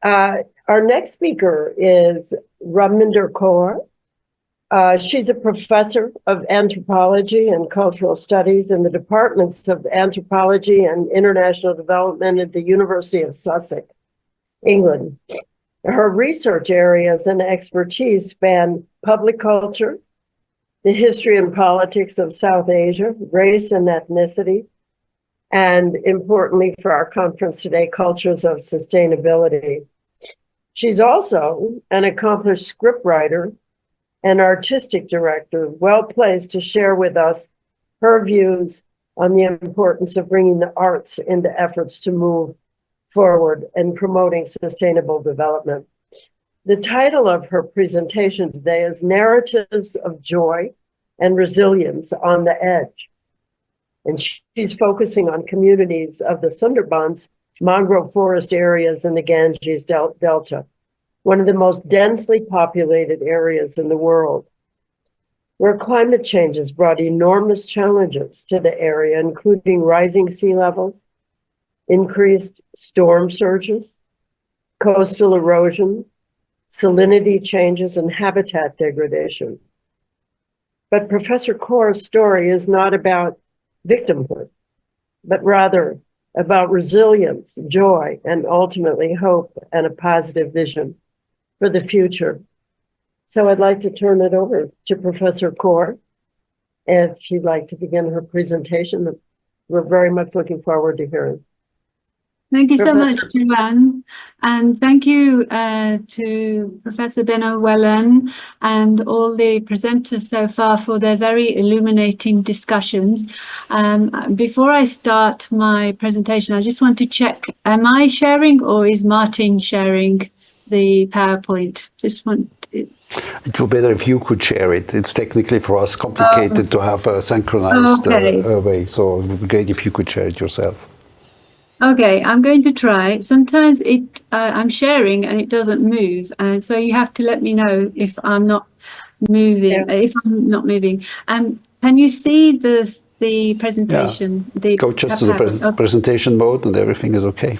Our next speaker is Ramin der Kaur. She's a professor of anthropology and cultural studies in the departments of anthropology and international development at the University of Sussex, England. Her research areas and expertise span public culture, the history and politics of South Asia, race and ethnicity, and importantly for our conference today, cultures of sustainability. She's also an accomplished scriptwriter and artistic director, well placed to share with us her views on the importance of bringing the arts into efforts to move forward and promoting sustainable development. The title of her presentation today is Narratives of Joy and Resilience on the Edge. And she's focusing on communities of the Sundarbans mangrove forest areas in the Ganges Delta, one of the most densely populated areas in the world, where climate change has brought enormous challenges to the area, including rising sea levels, increased storm surges, coastal erosion, salinity changes, and habitat degradation. But Professor Kaur's story is not about victimhood, but rather about resilience, joy, and ultimately hope and a positive vision for the future. So I'd like to turn it over to Professor Kaur, if she'd like to begin her presentation. We're very much looking forward to hearing. Thank you so much, Joanne, and thank you to Professor Benno-Wellen and all the presenters so far for their very illuminating discussions. Before I start my presentation, I just want to check, am I sharing or is Martin sharing the PowerPoint? It would be better if you could share it. It's technically for us complicated to have a synchronized way, so it would be great if you could share it yourself. Okay, I'm going to try. Sometimes I'm sharing and it doesn't move, and so you have to let me know if I'm not moving. Yeah. If I'm not moving, can you see the presentation? Yeah. Go just to the presentation mode, and everything is okay.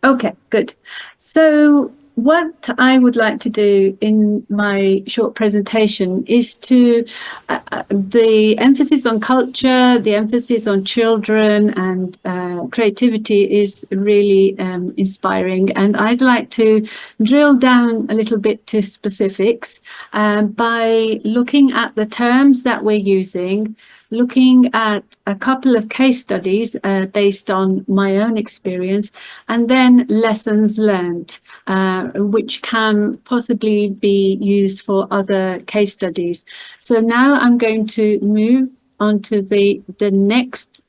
Okay, good. So what I would like to do in my short presentation is to the emphasis on culture, the emphasis on children and creativity is really inspiring. And I'd like to drill down a little bit to specifics by looking at the terms that we're using, looking at a couple of case studies based on my own experience, and then lessons learned, which can possibly be used for other case studies. So now I'm going to move on to the next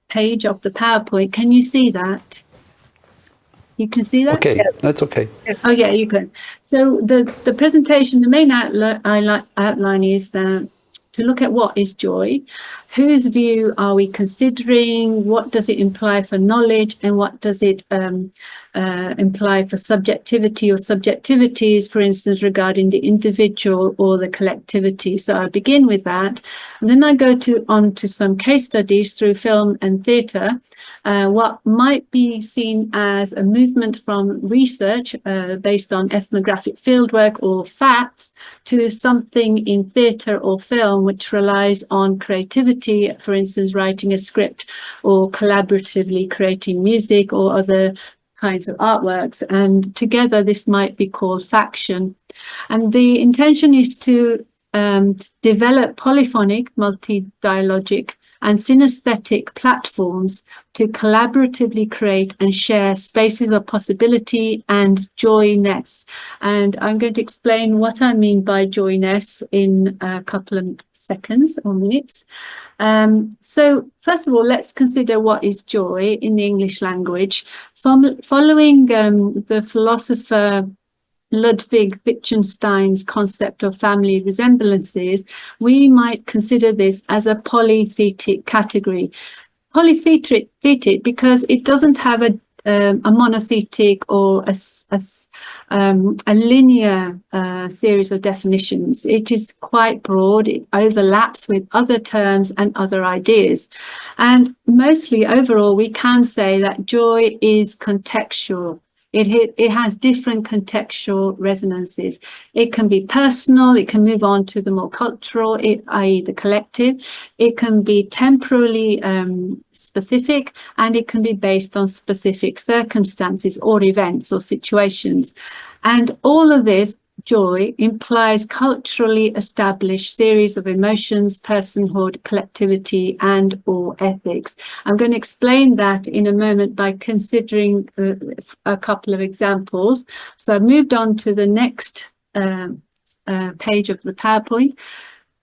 page of the PowerPoint. Can you see that? You can see that? Okay, that's okay. Oh yeah, you can. So the presentation, the main outline is that to look at what is joy, whose view are we considering, what does it imply for knowledge, and what does it imply for subjectivity or subjectivities, for instance, regarding the individual or the collectivity. So I begin with that, and then I go on to some case studies through film and theatre, what might be seen as a movement from research based on ethnographic fieldwork or facts to something in theatre or film which relies on creativity, for instance, writing a script or collaboratively creating music or other kinds of artworks. And together this might be called faction. And the intention is to develop polyphonic, multi-dialogic and synesthetic platforms to collaboratively create and share spaces of possibility and joyness. And I'm going to explain what I mean by joyness in a couple of seconds or minutes. So first of all, let's consider what is joy in the English language. Following the philosopher Ludwig Wittgenstein's concept of family resemblances, we might consider this as a polythetic category. Polythetic because it doesn't have a monothetic or a linear series of definitions. It is quite broad. It overlaps with other terms and other ideas. And mostly overall, we can say that joy is contextual. It has different contextual resonances. It can be personal, it can move on to the more cultural, i.e. the collective. It can be temporally specific, and it can be based on specific circumstances or events or situations. And all of this, joy, implies culturally established series of emotions, personhood, collectivity, and or ethics. I'm going to explain that in a moment by considering a couple of examples. So I've moved on to the next page of the PowerPoint.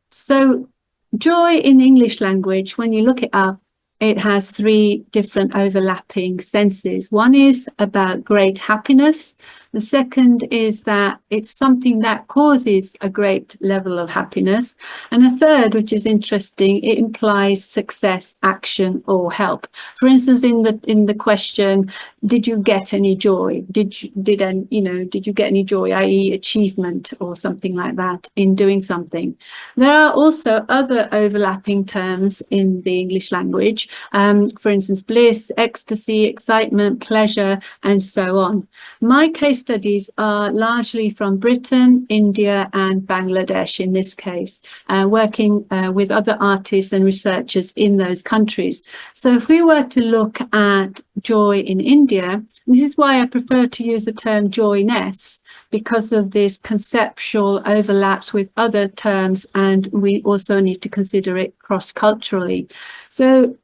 So joy in the English language, when you look it up, it has three different overlapping senses. One is about great happiness. The second is that it's something that causes a great level of happiness. And a third, which is interesting, it implies success, action, or help. For instance, in the question, did you get any joy? Did you get any joy, i.e. achievement or something like that in doing something? There are also other overlapping terms in the English language. For instance, bliss, ecstasy, excitement, pleasure, and so on. My case studies are largely from Britain, India, and Bangladesh in this case, working with other artists and researchers in those countries. So if we were to look at joy in India, this is why I prefer to use the term joyness, because of this conceptual overlaps with other terms, and we also need to consider it cross-culturally. So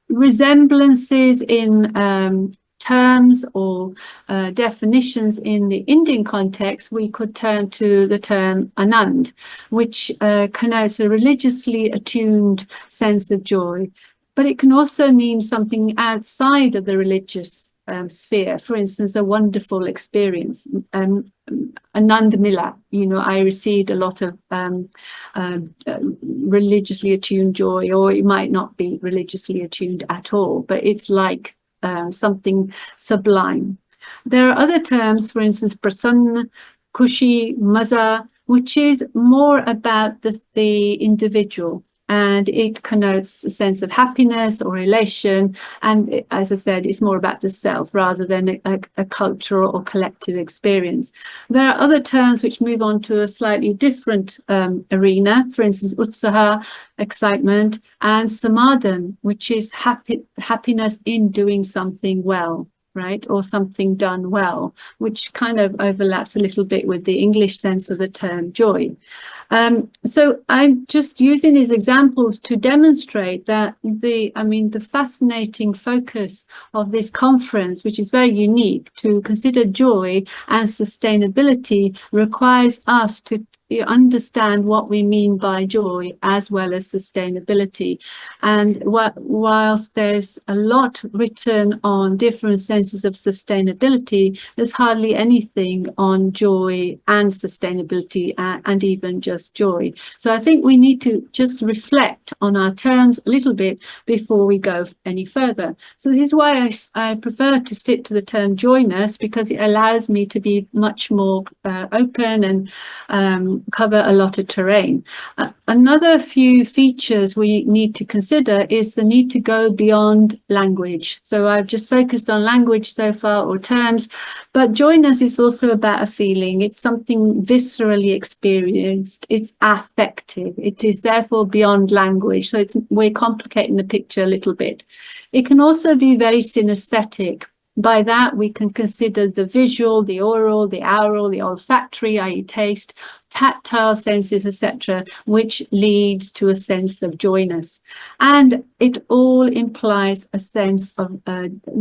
resemblances in terms or definitions in the Indian context, we could turn to the term anand, which connotes a religiously attuned sense of joy. But it can also mean something outside of the religious sphere. For instance, a wonderful experience. Anand Mila, I received a lot of religiously attuned joy, or it might not be religiously attuned at all, but it's like something sublime. There are other terms, for instance, prasanna, kushi, maza, which is more about the individual, and it connotes a sense of happiness or elation. And as I said, it's more about the self rather than a cultural or collective experience. There are other terms which move on to a slightly different arena. For instance, utsaha, excitement, and samadhan, which is happiness in doing something well, right? Or something done well, which kind of overlaps a little bit with the English sense of the term joy. So I'm just using these examples to demonstrate that the fascinating focus of this conference, which is very unique, to consider joy and sustainability, requires us to understand what we mean by joy as well as sustainability. And whilst there's a lot written on different senses of sustainability, there's hardly anything on joy and sustainability and even just joy. So I think we need to just reflect on our terms a little bit before we go any further. So this is why I prefer to stick to the term joyness, because it allows me to be much more open and cover a lot of terrain. Another few features we need to consider is the need to go beyond language. So I've just focused on language so far, or terms, but joyness is also about a feeling. It's something viscerally experienced. It's affective. It is therefore beyond language. So we're complicating the picture a little bit. It can also be very synesthetic. By that, we can consider the visual, the oral, the aural, the olfactory, i.e. taste, tactile senses, etc., which leads to a sense of joyness. And it all implies a sense of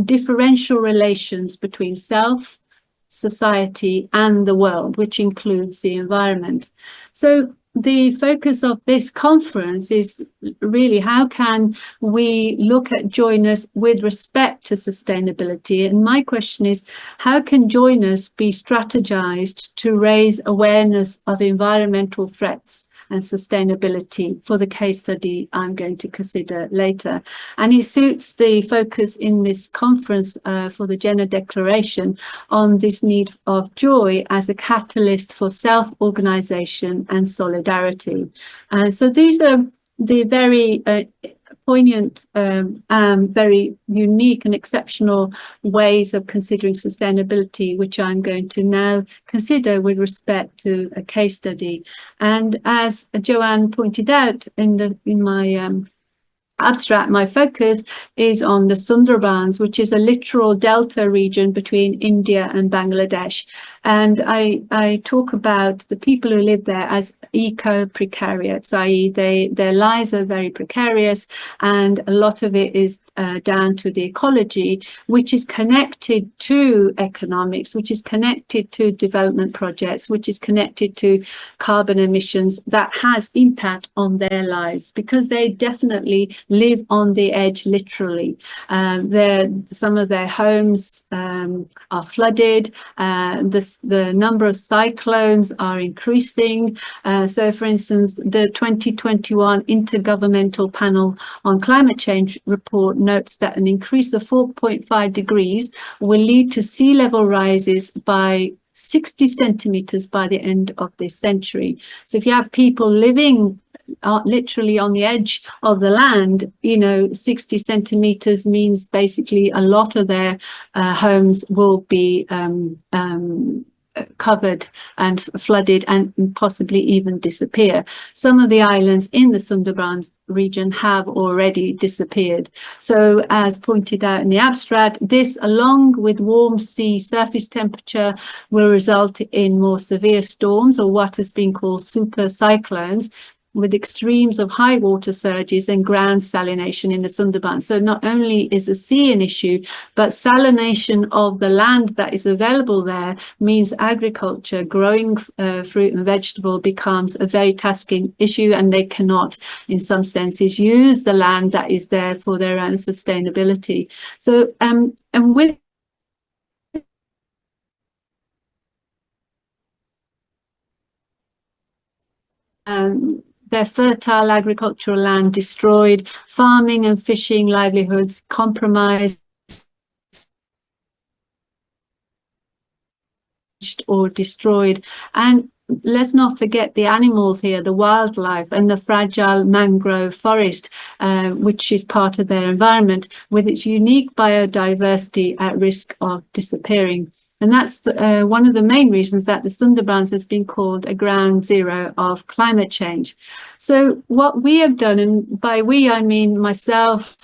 differential relations between self, society, and the world, which includes the environment. So the focus of this conference is really how can we look at joyness with respect to sustainability? And my question is, how can joyness be strategized to raise awareness of environmental threats and sustainability for the case study I'm going to consider later. And it suits the focus in this conference for the Gender Declaration on this need of joy as a catalyst for self-organization and solidarity. So these are the very poignant, very unique and exceptional ways of considering sustainability, which I'm going to now consider with respect to a case study. And as Joanne pointed out in my abstract, my focus is on the Sundarbans, which is a littoral delta region between India and Bangladesh. And I talk about the people who live there as eco-precariats, i.e. their lives are very precarious, and a lot of it is down to the ecology, which is connected to economics, which is connected to development projects, which is connected to carbon emissions that has impact on their lives, because they definitely live on the edge, literally. Some of their homes are flooded. The number of cyclones are increasing. So, for instance, the 2021 Intergovernmental Panel on Climate Change report notes that an increase of 4.5 degrees will lead to sea level rises by 60 centimeters by the end of this century. So if you have people living literally on the edge of the land, 60 centimeters means basically a lot of their homes will be covered and flooded and possibly even disappear. Some of the islands in the Sundarbans region have already disappeared. So as pointed out in the abstract, this, along with warm sea surface temperature, will result in more severe storms, or what has been called super cyclones, with extremes of high water surges and ground salination in the Sundarbans. So not only is the sea an issue, but salination of the land that is available there means agriculture, growing fruit and vegetable, becomes a very tasking issue, and they cannot, in some senses, use the land that is there for their own sustainability. So, and with their fertile agricultural land destroyed, farming and fishing livelihoods compromised or destroyed. And let's not forget the animals here, the wildlife, and the fragile mangrove forest, which is part of their environment, with its unique biodiversity at risk of disappearing. And that's one of the main reasons that the Sundarbans has been called a ground zero of climate change. So what we have done, and by we I mean myself,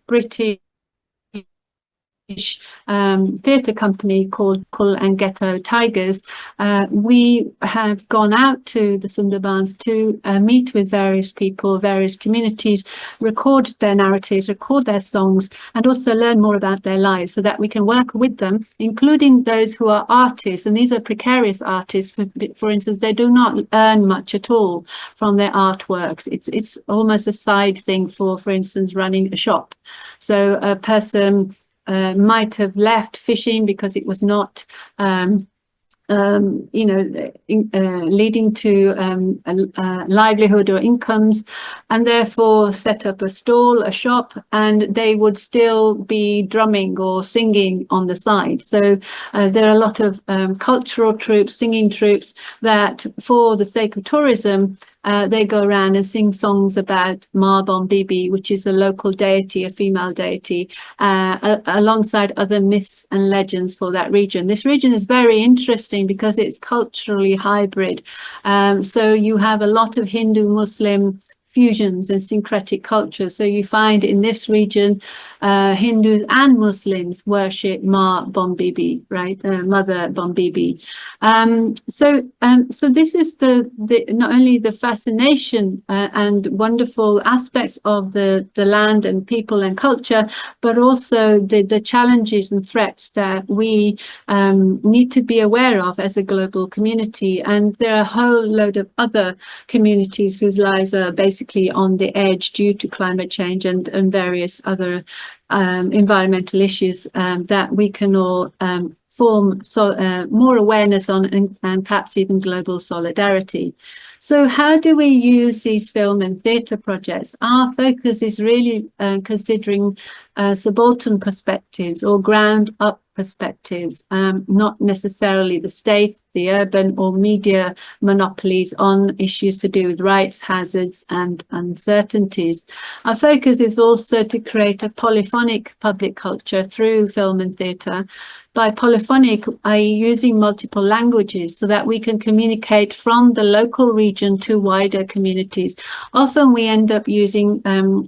British theatre company called Kull and Ghetto Tigers, we have gone out to the Sundarbans to meet with various people, various communities, record their narratives, record their songs, and also learn more about their lives so that we can work with them, including those who are artists. And these are precarious artists. For instance, they do not earn much at all from their artworks. It's almost a side thing for instance, running a shop. So a person might have left fishing because it was not leading to a livelihood or incomes, and therefore set up a stall, a shop, and they would still be drumming or singing on the side. So there are a lot of cultural troops, singing troops, that for the sake of tourism, they go around and sing songs about Ma Bon Bibi, which is a local deity, a female deity, alongside other myths and legends for that region. This region is very interesting because it's culturally hybrid. So you have a lot of Hindu-Muslim fusions and syncretic cultures. So you find in this region, Hindus and Muslims worship Ma Bon Bibi, right? Mother Bon Bibi. So this is the not only the fascination and wonderful aspects of the land and people and culture, but also the challenges and threats that we need to be aware of as a global community. And there are a whole load of other communities whose lives are basically on the edge due to climate change and various other environmental issues that we can all form more awareness on and perhaps even global solidarity. So how do we use these film and theatre projects? Our focus is really considering subaltern perspectives or ground-up perspectives, not necessarily the state, the urban or media monopolies on issues to do with rights, hazards and uncertainties. Our focus is also to create a polyphonic public culture through film and theatre. By polyphonic, using multiple languages so that we can communicate from the local region to wider communities. Often we end up using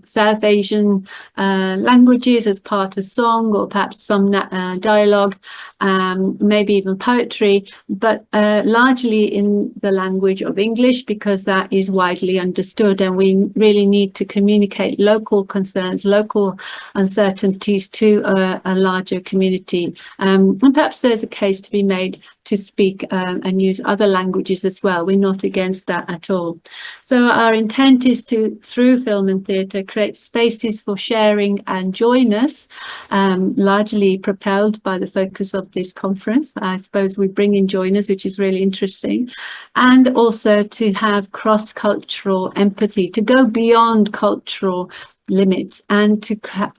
South Asian languages as part of song, or perhaps some dialogue, maybe even poetry, but largely in the language of English, because that is widely understood, and we really need to communicate local concerns, local uncertainties to a larger community. And perhaps there's a case to be made to speak and use other languages as well. We're not against that at all. So our intent is to, through film and theatre, create spaces for sharing and joyness, largely propelled by the focus of this conference. I suppose we bring in joyness, which is really interesting, and also to have cross-cultural empathy, to go beyond cultural limits and to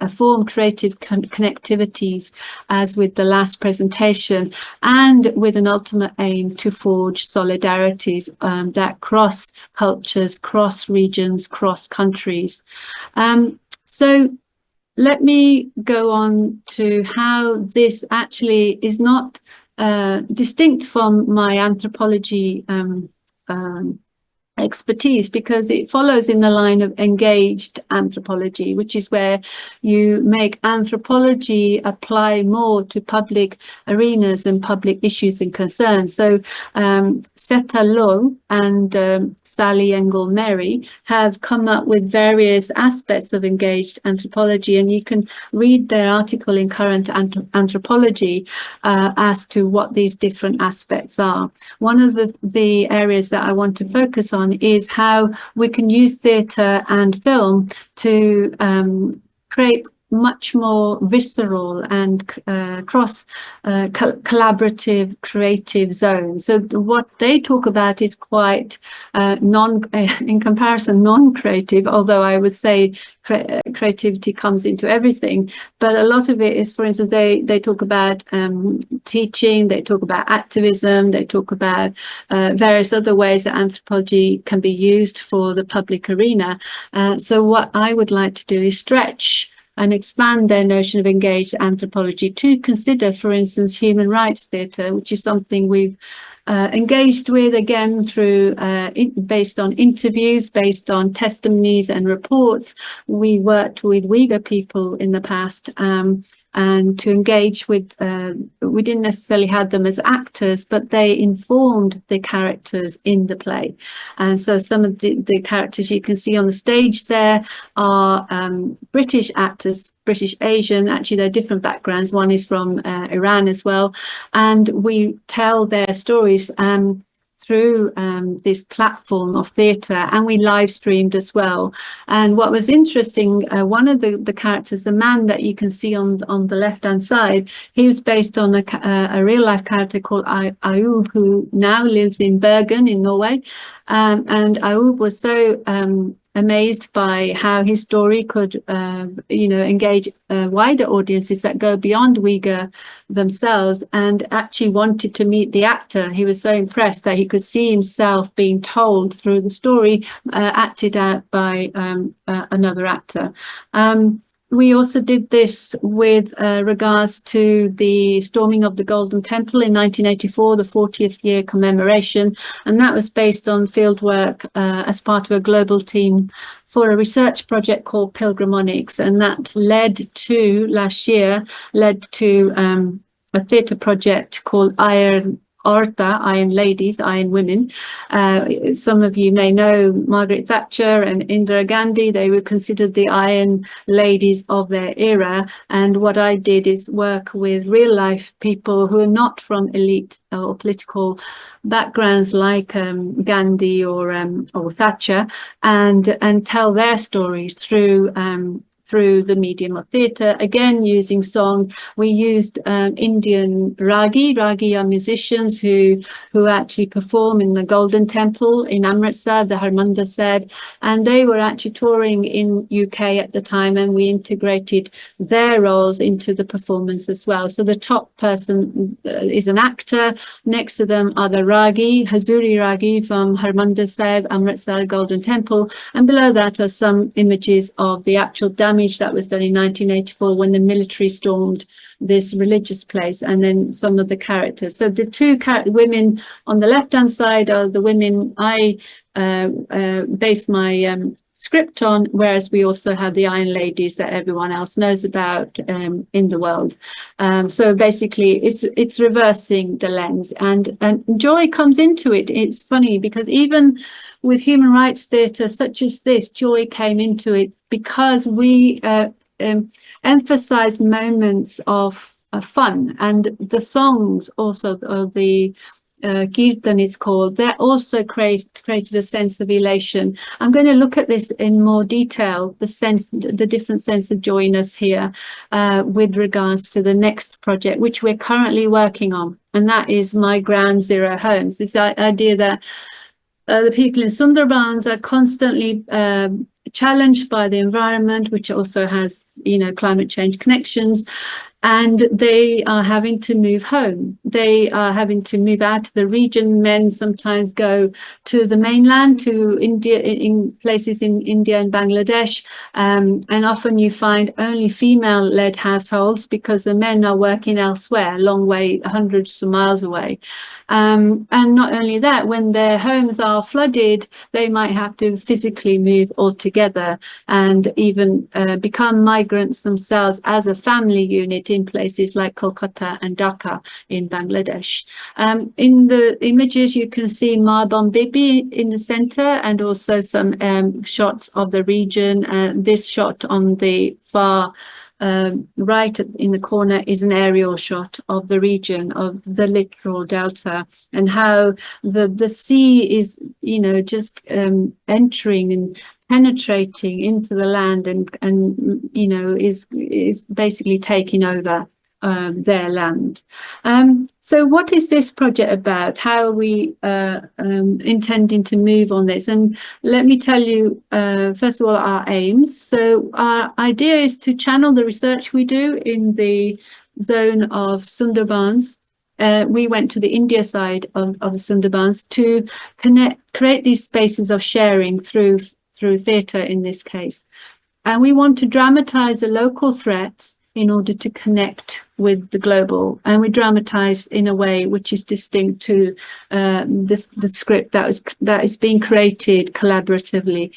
form creative connectivities, as with the last presentation, and with an ultimate aim to forge solidarities that cross cultures, cross regions, cross countries. So let me go on to how this actually is not distinct from my anthropology expertise, because it follows in the line of engaged anthropology, which is where you make anthropology apply more to public arenas and public issues and concerns. So Seta Low and Sally Engel Mary have come up with various aspects of engaged anthropology, and you can read their article in Current Anthropology as to what these different aspects are. One of the areas that I want to focus on is how we can use theatre and film to create much more visceral and collaborative creative zones. So what they talk about is quite in comparison, non-creative, although I would say creativity comes into everything. But a lot of it is, for instance, they talk about teaching, they talk about activism, they talk about various other ways that anthropology can be used for the public arena. So what I would like to do is stretch and expand their notion of engaged anthropology to consider, for instance, human rights theatre, which is something we've engaged with, again, through based on interviews, based on testimonies and reports. We worked with Uyghur people in the past, and to engage with, we didn't necessarily have them as actors, but they informed the characters in the play. And so some of the characters you can see on the stage there are British actors, British Asian, actually they're different backgrounds. One is from Iran as well. And we tell their stories through this platform of theatre, and we live streamed as well. And what was interesting, one of the characters, the man that you can see on the left hand side, he was based on a real life character called Aub, who now lives in Bergen in Norway. And Aub was so amazed by how his story could, engage wider audiences that go beyond Uyghur themselves, and actually wanted to meet the actor. He was so impressed that he could see himself being told through the story, acted out by another actor. We also did this with regards to the storming of the Golden Temple in 1984, the 40th year commemoration. And that was based on fieldwork as part of a global team for a research project called Pilgrimonics. And that last year led to a theatre project called Iron Ladies, Iron Women. Some of you may know Margaret Thatcher and Indira Gandhi. They were considered the Iron Ladies of their era. And what I did is work with real life people who are not from elite or political backgrounds like Gandhi or Thatcher, and tell their stories through through the medium of theatre, again using song. We used Indian ragi. Ragi are musicians who actually perform in the Golden Temple in Amritsar, the Harmandir Sahib, and they were actually touring in UK at the time, and we integrated their roles into the performance as well. So the top person is an actor. Next to them are the ragi, Hazuri ragi from Harmandir Sahib, Amritsar, Golden Temple, and below that are some images of the actual damage that was done in 1984 when the military stormed this religious place, and then some of the characters. So the two women on the left-hand side are the women I based my script on, whereas we also have the Iron Ladies that everyone else knows about in the world. So basically it's reversing the lens, and joy comes into it. It's funny because even with human rights theatre such as this, joy came into it because we emphasize moments of fun, and the songs also, or the Kirtan it's called, that also created a sense of elation. I'm going to look at this in more detail, the different sense of joyness here with regards to the next project, which we're currently working on, and that is My Ground Zero Homes. This idea that the people in Sundarbans are constantly challenged by the environment, which also has, climate change connections, and they are having to move home. They are having to move out of the region. Men sometimes go to the mainland, to India, in places in India and Bangladesh, and often you find only female-led households because the men are working elsewhere, a long way, hundreds of miles away. And not only that, when their homes are flooded, they might have to physically move altogether and even become migrants themselves as a family unit in places like Kolkata and Dhaka in Bangladesh. In the images, you can see Ma Bibi in the center, and also some shots of the region. This shot on the far right in the corner is an aerial shot of the region, of the littoral delta, and how the sea is, just entering and penetrating into the land, and is basically taking over their land. So what is this project about? How are we intending to move on this? And let me tell you, first of all, our aims. So our idea is to channel the research we do in the zone of Sundarbans. We went to the India side of the Sundarbans to create these spaces of sharing through theatre in this case. And we want to dramatize the local threats in order to connect with the global, and we dramatize in a way which is distinct to the script that is being created collaboratively.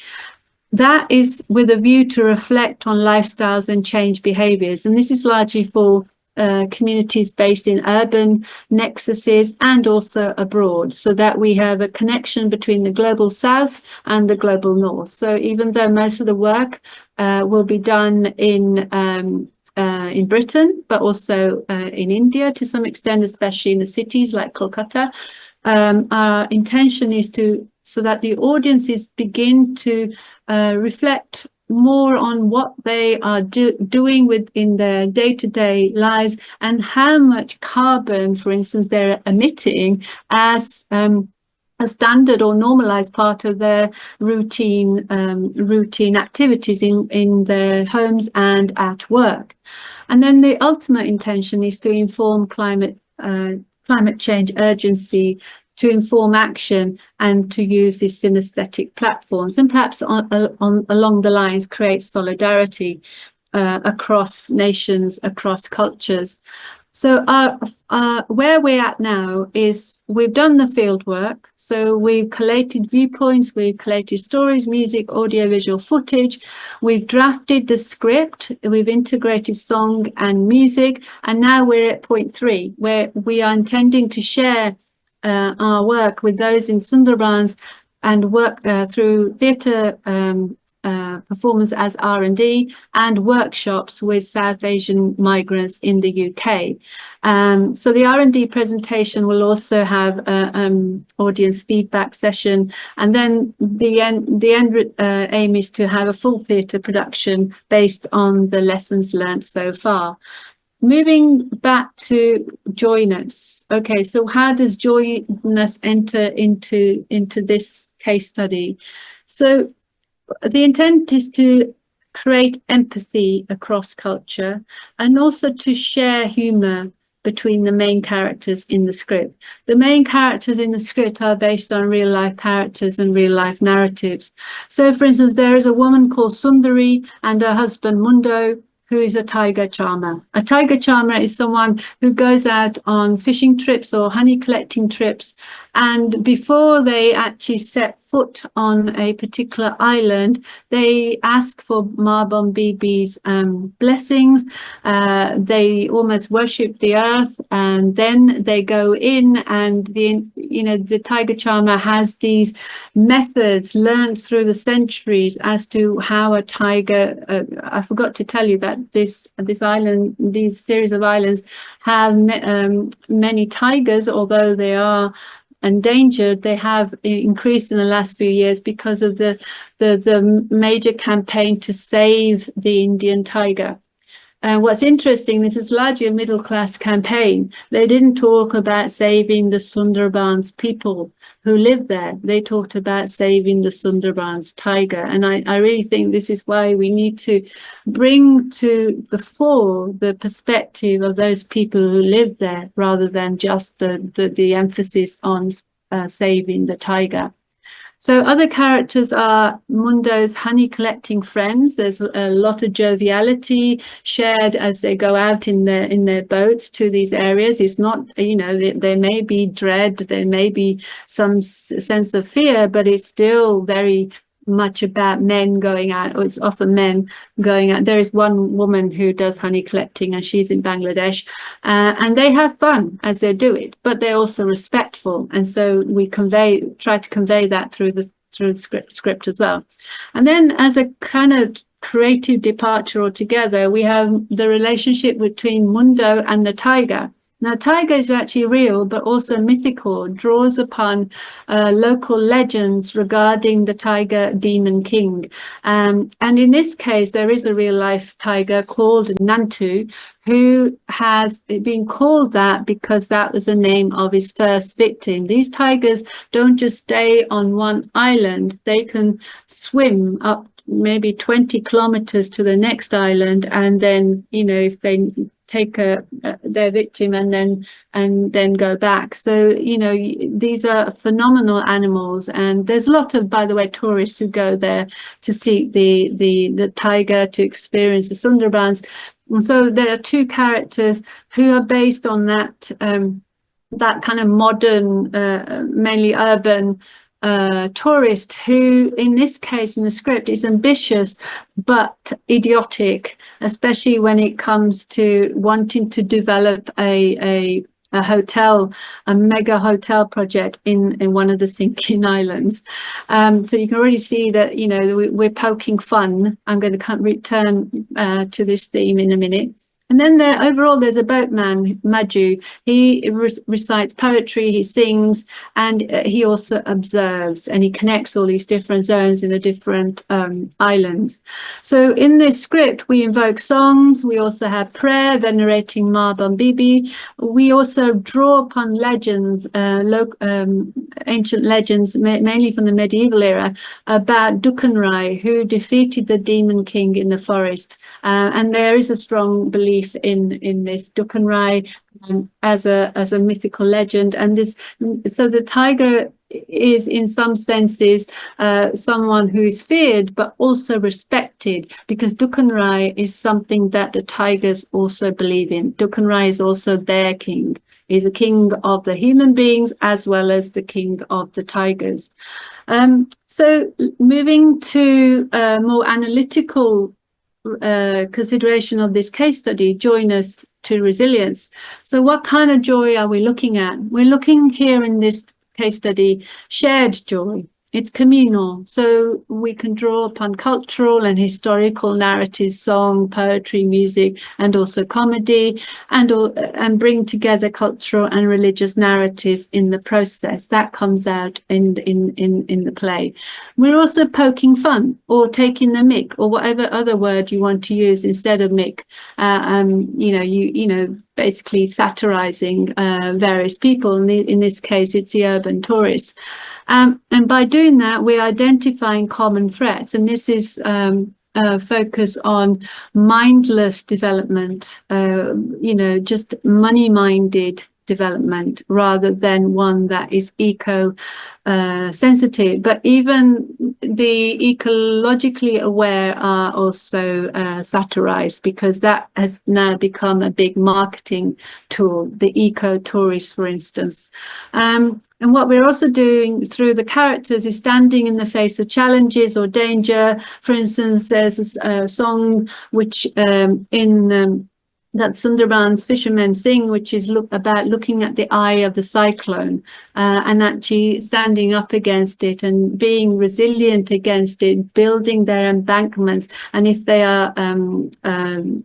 That is with a view to reflect on lifestyles and change behaviors, and this is largely for communities based in urban nexuses and also abroad, so that we have a connection between the global south and the global north. So even though most of the work will be done in Britain, but also in India to some extent, especially in the cities like Kolkata, our intention is so that the audiences begin to reflect more on what they are doing within their day-to-day lives, and how much carbon, for instance, they're emitting as a standard or normalized part of their routine activities in their homes and at work. And then the ultimate intention is to inform climate change urgency, to inform action, and to use these synesthetic platforms, and perhaps along the lines create solidarity across nations, across cultures. So where we're at now is we've done the field work. So we've collated viewpoints, we've collated stories, music, audio, visual footage. We've drafted the script, we've integrated song and music. And now we're at point 3, where we are intending to share our work with those in Sundarbans and work through theatre performance as R&D and workshops with South Asian migrants in the UK. So the R&D presentation will also have an audience feedback session, and then the end aim is to have a full theatre production based on the lessons learned so far. Moving back to joyness. Okay, so how does joyness enter into this case study? So the intent is to create empathy across culture and also to share humour between the main characters in the script. The main characters in the script are based on real life characters and real life narratives. So for instance, there is a woman called Sundari and her husband Mundo, who is a tiger charmer. A tiger charmer is someone who goes out on fishing trips or honey collecting trips, and before they actually set foot on a particular island, they ask for Marbon Bibi's blessings. They almost worship the earth, and then they go in, and the tiger charmer has these methods learned through the centuries as to how a tiger, I forgot to tell you that this island, these series of islands have many tigers, although they are endangered. They have increased in the last few years because of the major campaign to save the Indian tiger. And what's interesting, this is largely a middle-class campaign. They didn't talk about saving the Sundarbans people who live there. They talked about saving the Sundarbans tiger. And I really think this is why we need to bring to the fore the perspective of those people who live there, rather than just the emphasis on saving the tiger. So other characters are Mundo's honey collecting friends. There's a lot of joviality shared as they go out in their boats to these areas. It's not, there may be dread, there may be some sense of fear, but it's still very much about men going out, or it's often men going out. There is one woman who does honey collecting, and she's in Bangladesh, and they have fun as they do it, but they're also respectful, and so we try to convey that through the script as well. And then, as a kind of creative departure altogether, we have the relationship between Mundo and the tiger. Now, tiger is actually real, but also mythical, draws upon local legends regarding the tiger demon king. And in this case, there is a real life tiger called Nantu, who has been called that because that was the name of his first victim. These tigers don't just stay on one island. They can swim up maybe 20 kilometers to the next island, and then, if they take their victim and then go back. So these are phenomenal animals, and there's a lot of, by the way, tourists who go there to see the tiger, to experience the Sundarbans. And so there are two characters who are based on that kind of modern, mainly urban tourist, who in this case in the script is ambitious but idiotic, especially when it comes to wanting to develop a hotel, a mega hotel project in one of the sinking islands. So you can already see that we're poking fun. I'm going to return to this theme in a minute. And then overall, there's a boatman, Maju. He recites poetry, he sings, and he also observes, and he connects all these different zones in the different islands. So in this script, we invoke songs. We also have prayer, venerating Marbon Bibi. We also draw upon legends, ancient legends, mainly from the medieval era, about Dukan Rai, who defeated the demon king in the forest. And there is a strong belief in this Dukan Rai as a mythical legend, and so the tiger is in some senses someone who is feared but also respected, because Dukan Rai is something that the tigers also believe in. Dukan Rai is also their king. He's a king of the human beings as well as the king of the tigers. So moving to more analytical consideration of this case study, joyness to resilience. So what kind of joy are we looking at? We're looking here in this case study, shared joy. It's communal, so we can draw upon cultural and historical narratives, song, poetry, music, and also comedy, and bring together cultural and religious narratives in the process. That comes out in the play. We're also poking fun, or taking the mick, or whatever other word you want to use instead of mick. Basically satirizing various people. In this case, it's the urban tourists. And by doing that, we're identifying common threats. And this is focus on mindless development, just money-minded development, rather than one that is sensitive. But even the ecologically aware are also satirized, because that has now become a big marketing tool, the eco-tourist, for instance. And what we're also doing through the characters is standing in the face of challenges or danger. For instance, there's a song which that Sundarbans fishermen sing, which is about looking at the eye of the cyclone, and actually standing up against it and being resilient against it, building their embankments, and if they are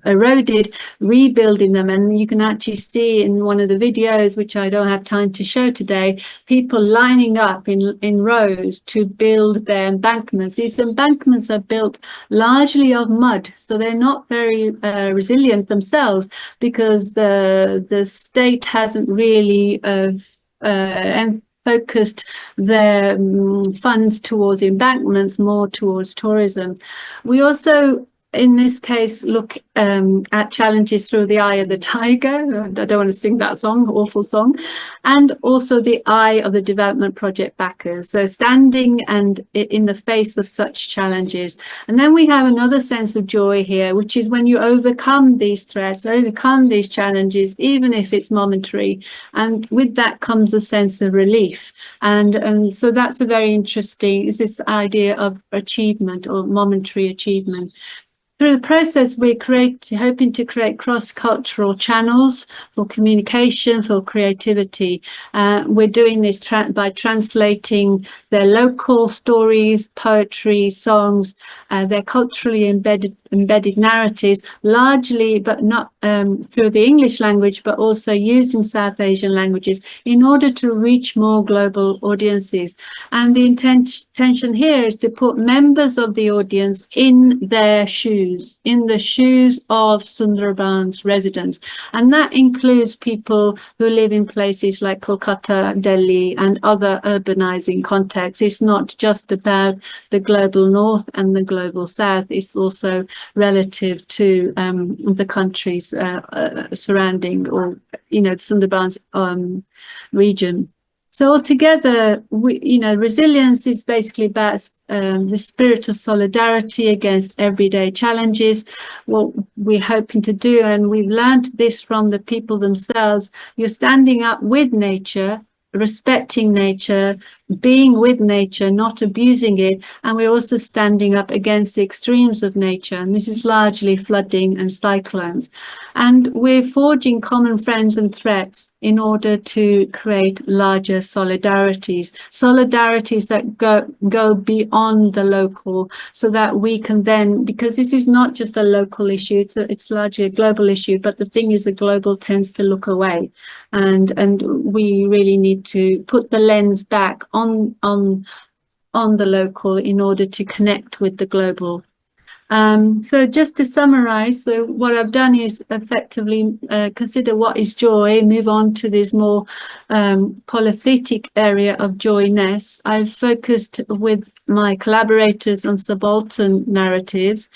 eroded, rebuilding them. And you can actually see in one of the videos, which I don't have time to show today, people lining up in rows to build their embankments. These embankments are built largely of mud, so they're not very resilient themselves, because the state hasn't really focused their funds towards embankments, more towards tourism. We also, in this case, look at challenges through the eye of the tiger. I don't want to sing that song, awful song. And also the eye of the development project backers. So standing and in the face of such challenges. And then we have another sense of joy here, which is when you overcome these threats, overcome these challenges, even if it's momentary. And with that comes a sense of relief. And so that's a very interesting, is this idea of achievement or momentary achievement. Through the process, we're hoping to create cross-cultural channels for communication, for creativity. We're doing this by translating their local stories, poetry, songs, their culturally embedded narratives, largely, but not through the English language, but also using South Asian languages in order to reach more global audiences. And the intention here is to put members of the audience in their shoes, in the shoes of Sundarbans residents. And that includes people who live in places like Kolkata, Delhi, and other urbanizing contexts. It's not just about the global north and the global south. It's also relative to the countries surrounding, or, Sundarbans region. So altogether, resilience is basically about the spirit of solidarity against everyday challenges. What we're hoping to do, and we've learned this from the people themselves, you're standing up with nature, respecting nature, being with nature, not abusing it. And we're also standing up against the extremes of nature. And this is largely flooding and cyclones. And we're forging common friends and threats in order to create larger solidarities that go beyond the local, so that we can then, because this is not just a local issue, it's largely a global issue, but the thing is the global tends to look away, and we really need to put the lens back on the local in order to connect with the global. So just to summarize, so what I've done is effectively consider what is joy, move on to this more polythetic area of joyness. I've focused with my collaborators on subaltern narratives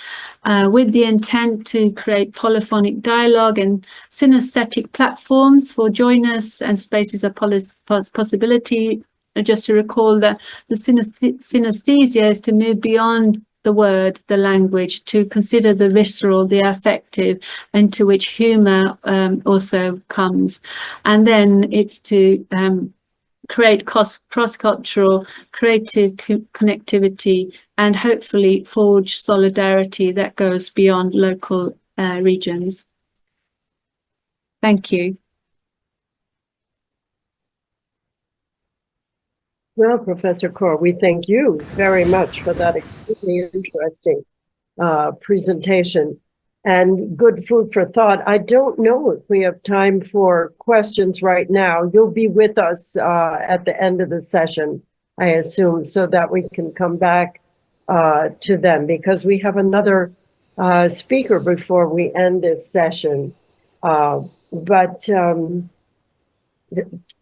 with the intent to create polyphonic dialogue and synesthetic platforms for joyness and spaces of possibility. Just to recall that the synesthesia is to move beyond the word, the language, to consider the visceral, the affective, into which humor also comes. And then it's to create cross-cultural creative connectivity and hopefully forge solidarity that goes beyond local regions. Thank you. Well, Professor Kaur, we thank you very much for that extremely interesting presentation and good food for thought. I don't know if we have time for questions right now. You'll be with us at the end of the session, I assume, so that we can come back to them, because we have another speaker before we end this session. But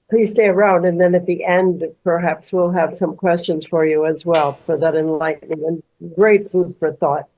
please stay around, and then at the end, perhaps we'll have some questions for you as well for that enlightening and great food for thought.